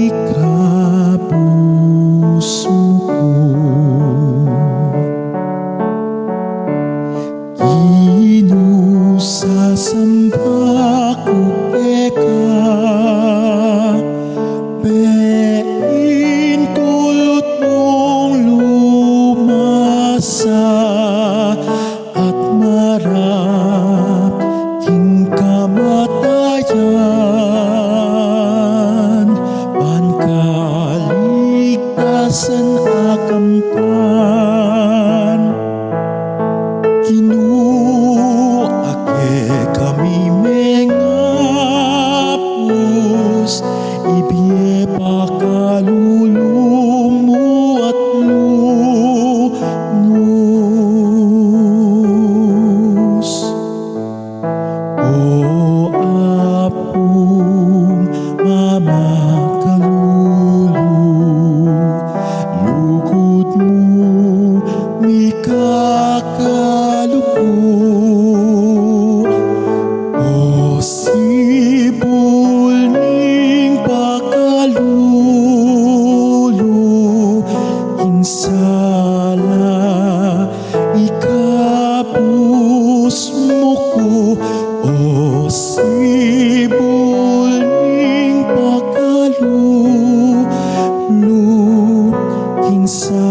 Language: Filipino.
ikapusmo ko, inusasamba ko eka, pein kulot mong lumasa at marating kamatayan, pankaligtasan akamtan. Kinuake kami mengapus, ibie pakalulumu at lunus. O apong mamakalulu, lugod mo mikakaluko. O sibol ning pakalulu, insala ikapusmo ko. O sibol ning pakalulu, insala